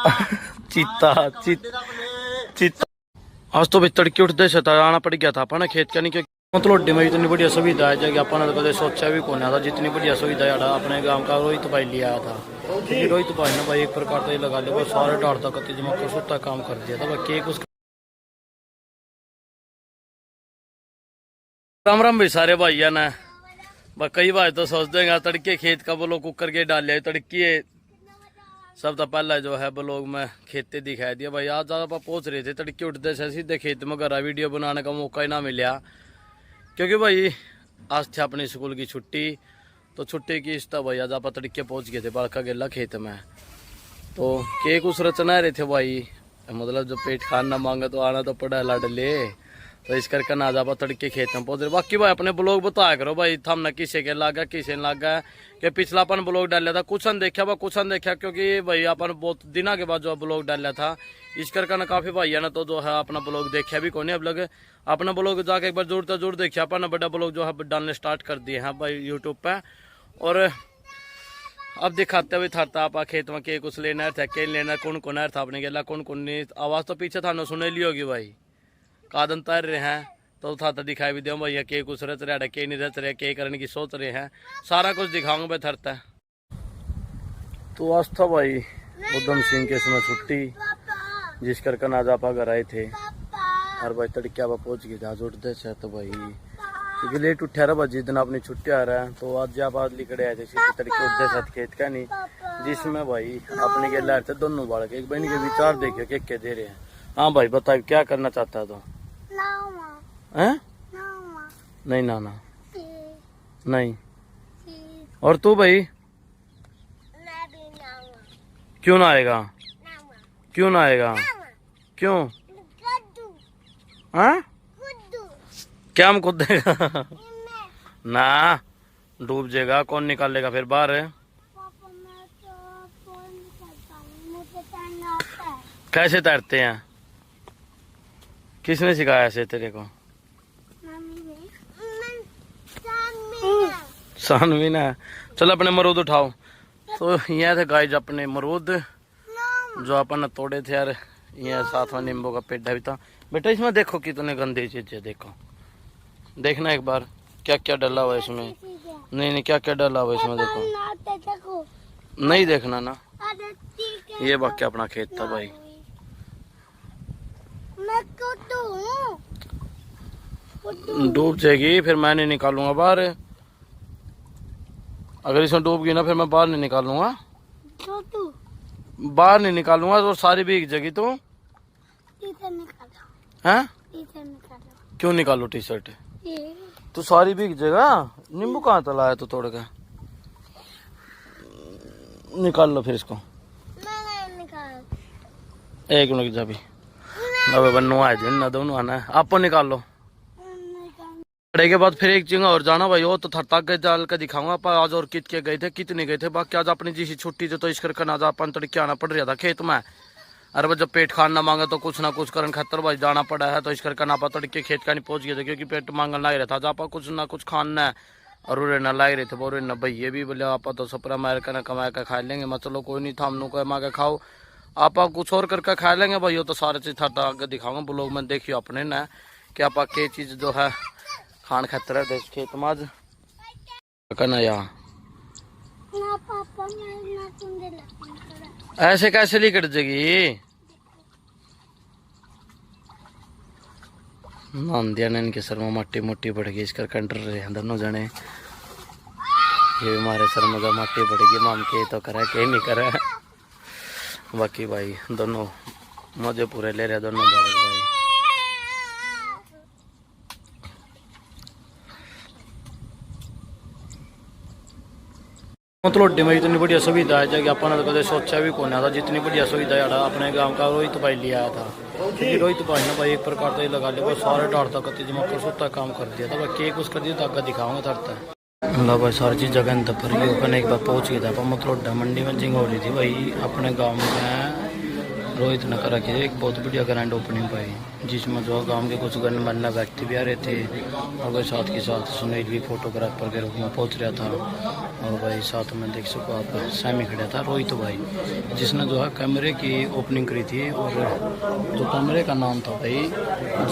चीता चीता आज तो भाई तड़के उठते से आना पड़ गया था अपना खेत का नहीं क्योंकि मतलब में इतनी बढ़िया सुविधा है कि अपना तो कदे सोचा भी कौन था जितनी बढ़िया सुविधा है अपने गांव का रोहित भाई लिया था। रोहित भाई ने भाई एक प्रकार से लगा लिया सारे डाल तक जमा कर सुता काम कर दिया था भाई केक उसका। राम राम भाई सारे भाइया ने कई बार तो सोच देंगे तड़के खेत का ब्लॉग कुकर के डाल लिया तड़के सब तो पहला जो है ब्लॉग में खेते दिखाई दिया भाई आज ज्यादा पहुंच रहे थे तड़के उठते से सीधे खेत में घर वीडियो बनाने का मौका ही ना मिला क्योंकि भाई आज थे अपनी स्कूल की छुट्टी तो छुट्टी की इस भाई आज आप तड़के पहुंच गए थे बालका गेला खेत में तो केक उस रचना रहे थे भाई मतलब जो पेट खान ना मांगे तो आना तो पड़ा लाडले तो इस करके ना जा तड़के खेत में पहुंच रहे। बाकी भाई अपने ब्लॉग बताया करो भाई थम ना किसे के लागा किसे लागा कि पिछला अपन ब्लॉग डाल था कुछ न देखा कुछ न देखा क्योंकि भाई अपन बहुत दिनों के बाद जो ब्लॉग डाला था इस करके ना काफी भाई ना तो जो है अपना ब्लॉग देखा भी कौन अब लग अपना ब्लॉग जाके एक बार जरूर देखिए अपन बड़ा ब्लॉग जो है डालने स्टार्ट कर दिए हैं भाई यूट्यूब पे। और अब दिखाते हुए था आप खेत में के कुछ लेना था के लेना कौन कौन था अपने गेला कौन कौन नहीं आवाज तो पीछे था ना सुने ली होगी भाई कादन तैर रहे हैं तो था दिखाई भी दे भैया के कुछ रच रहा के नहीं रच रहे के करने की सोच रहे हैं सारा कुछ दिखाऊंगा भाई थरता है। तो आज था भाई उधम सिंह के समय छुट्टी जिस करके आज आप घर आए थे और भाई तड़के आप पहुंच गए आज उठते से तो भाई क्योंकि लेट उठा रहा भाई जिस दिन अपनी छुट्टी आ रहा है तो आज आप आज लिखड़े आए थे सीधे तड़के उठते साथ खेत का नहीं जिसमें भाई अपने के लाए थे दोनों बालक एक बहन के विचार देखिए के दे रहे हैं। हाँ भाई बताइए क्या करना चाहता है तो हैं? नहीं नाना नहीं और तू भाई क्यों ना आएगा क्यों ना आएगा क्यों हाँ क्या हम खुद देगा ना डूब जाएगा कौन निकालेगा फिर बाहर है कैसे तैरते हैं किसने सिखाया ऐसे तेरे को सानवी ने चलो अपने मरूद उठाओ तो यहाँ थे गाइस अपने मरूद जो अपन तोड़े थे यार यहाँ साथ में नींबू का पेड़ भी था बेटा इसमें देखो कितने गंदी चीजें देखो देखना एक बार क्या क्या डाला हुआ इसमें नहीं क्या क्या डाला हुआ इसमें देखो नहीं देखना ना ये बाकी अपना खेत था भाई डूब जाएगी फिर मैं नहीं निकालूंगा बाहर अगर इसमें डूब गई ना फिर मैं बाहर नहीं निकालूंगा बाहर नहीं निकालूंगा तो सारी भीग जाएगी तो हैं क्यों निकालो टी शर्ट तो सारी भीग जाएगा नींबू कहाँ तला है तो तोड़ के निकाल लो फिर इसको एक मिनट जा भी बनू आए दिन ना दोनों आना है आपको निकाल लो के बाद फिर एक जगह और जाना भाई वो तो थरता के डाल के दिखाऊंगा पर आज और कित के गए थे कितने गए थे बाकी आज अपनी जिस छुट्टी थी तो इस करके आज अपन तड़के आना पड़ रहा था खेत में अरे भाई जब पेट खान ना मांगे तो कुछ ना कुछ करन खतर भाई जाना पड़ा है तो इस करके ना तड़के खेत का नहीं पहुंच गए थे क्योंकि पेट मांगने लग रहा था जब आप कुछ ना कुछ खाना है और उरे ना लाग रहे थे बोरे न भैया भी बोले आप तो सपरा मार कर कमा के खा लेंगे मैं चलो कोई नहीं था हम लोग कमा के खाओ आप कुछ और करके खा लेंगे भाई तो सारे चीज था आगे दिखाऊंगा ब्लॉग में देखियो अपने ना कि आप के चीज जो है खान खतरा है खेत में आज करना यहाँ ऐसे कैसे ली कट जाएगी नांदिया ने इनके सर में मट्टी मोटी बढ़ गई इसका कंटर रहे हैं दोनों जने ये भी हमारे सर में मट्टी बढ़ गई माम के तो करा के नहीं करा बाकी भाई दोनों मजे पूरे ले रहे दोनों बालक भाई मतलब में इतनी बढ़िया सुविधा है कि अपन कदे सोचा भी कौन था जितनी बढ़िया सुविधा है अपने गांव का रोहित भाई लिया था क्योंकि रोहित भाई ने भाई एक प्रकार से लगा लिया सारे डाल तक जमा कर सुता काम कर दिया था भाई केक कुछ कर दिया तो आगे दिखाऊंगा थरता मतलब भाई सारी चीज जगह पर एक बार पहुंच गया था मतलब मंडी में जिंग हो रही थी भाई अपने गाँव में रोहित ने कर रखी है एक बहुत बढ़िया ग्रैंड ओपनिंग पाई, जिसमें जो गांव के कुछ गणमान्य व्यक्ति भी आ रहे थे और भाई साथ के साथ सुनील भी फोटोग्राफर के रूप में पहुंच रहा था। और भाई साथ में देख सको आप सैमी खड़ा था रोहित भाई, जिसने जो है कैमरे की ओपनिंग करी थी। और जो कैमरे का नाम था भाई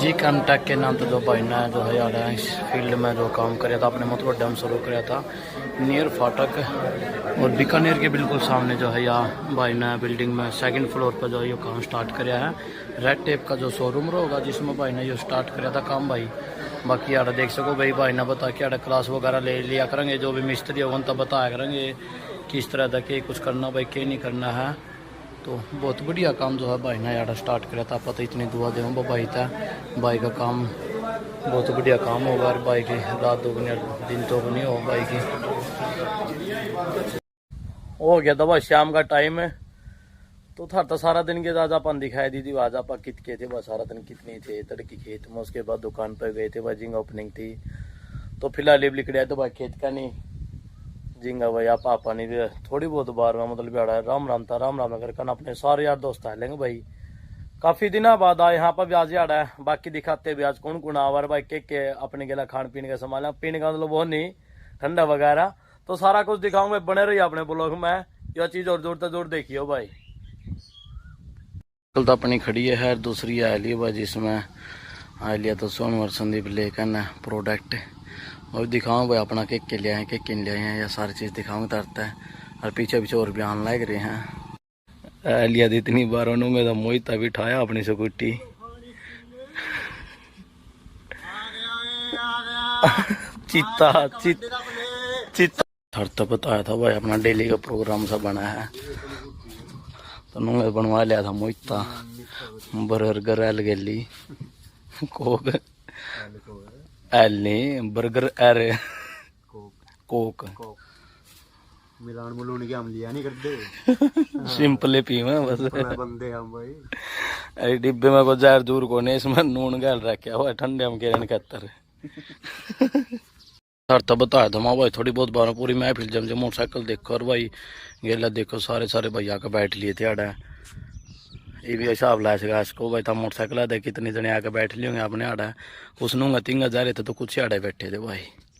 जी कॉन्टैक्ट के नाम तो जो भाई ने जो है यार इस फील्ड में जो काम कराया था अपने मतलब डैम शुरू कराया था नियर फाटक और बीकानेर के बिल्कुल सामने जो है यहाँ भाई ने बिल्डिंग में सेकंड फ्लोर पर जो है ये काम स्टार्ट कराया है। रेड टेप का जो शोरूम होगा जिसमें भाई ने ये स्टार्ट कराया था काम भाई। बाकी यार देख सको भाई ने बता के यार क्लास वगैरह ले लिया करेंगे, जो भी मिस्त्री होगा तब बताया करेंगे किस तरह का के कुछ करना भाई के नहीं करना है। तो बहुत बढ़िया काम जो है भाई ने यार स्टार्ट कराया था। पता इतनी दुआ दे भाई था, भाई का काम बहुत बढ़िया काम होगा और भाई की रात दोगुनी दिन दोगुनी हो भाई की। हो गया था भाई शाम का टाइम है तो था तो सारा दिन के आज अपन दिखाई दी थी आज आप कित के थे बस सारा दिन कितनी थे तड़की खेत में। उसके बाद दुकान पर गए थे भाई जिंगा ओपनिंग थी तो फिलहाल लिखड़ा तो भाई खेत का नहीं जिंगा भाई आप पापा नहीं थोड़ी बहुत बार में मतलब बेड़ा राम राम था राम राम करके अपने सारे यार दोस्त आ लेंगे भाई। काफी दिनों बाद आए यहाँ पर भी आज यार है। बाकी दिखाते भी आज कौन कौन आ भाई के अपने गेला खान पीने का सामान पीने का मतलब बहुत नहीं ठंडा वगैरह तो सारा कुछ दिखाऊंगा बने रही अपने ब्लॉग में। यह चीज और जोर जोर देखियो भाई। तो अपनी खड़ी है दूसरी आयलिया भाई जिसमें आयलिया तो सोनवर संदीप लेकर प्रोडक्ट और दिखाऊँ भाई अपना केक के लिए आए केक किन ले हैं या सारी चीज़ दिखाऊँ तरता है। और पीछे पीछे और बयान लग रहे हैं। आयलिया दी इतनी बार उन्होंने मेरा मोहिता भी उठाया अपनी स्कूटी चित्ता चित्ता बताया था भाई अपना डेली का प्रोग्राम सा बना है तो उन्होंने बनवा लिया था मोहिता बर्गर एल गेली कोक एल नहीं बर्गर एर कोक मिलान मुलून के हम लिया नहीं करते सिंपल पीवे बस बंदे हम भाई। अरे डिब्बे में को जहर दूर को नहीं इसमें नून गैल रखा हुआ ठंडे में केरन कहतर सर तब बताया था माँ भाई थोड़ी बहुत बार पूरी महफिल जम जम मोटरसाइकिल देखो और भाई गेला देखो सारे भाई आके बैठ लिए थे आड़ा ये भी हिसाब ला सका इसको भाई था मोटरसाइकिल कितने जने आके बैठ लिए होंगे अपने आड़ा उसनूंगा तिंगा जा रहे थे तो कुछ आड़े बैठे थे भाई।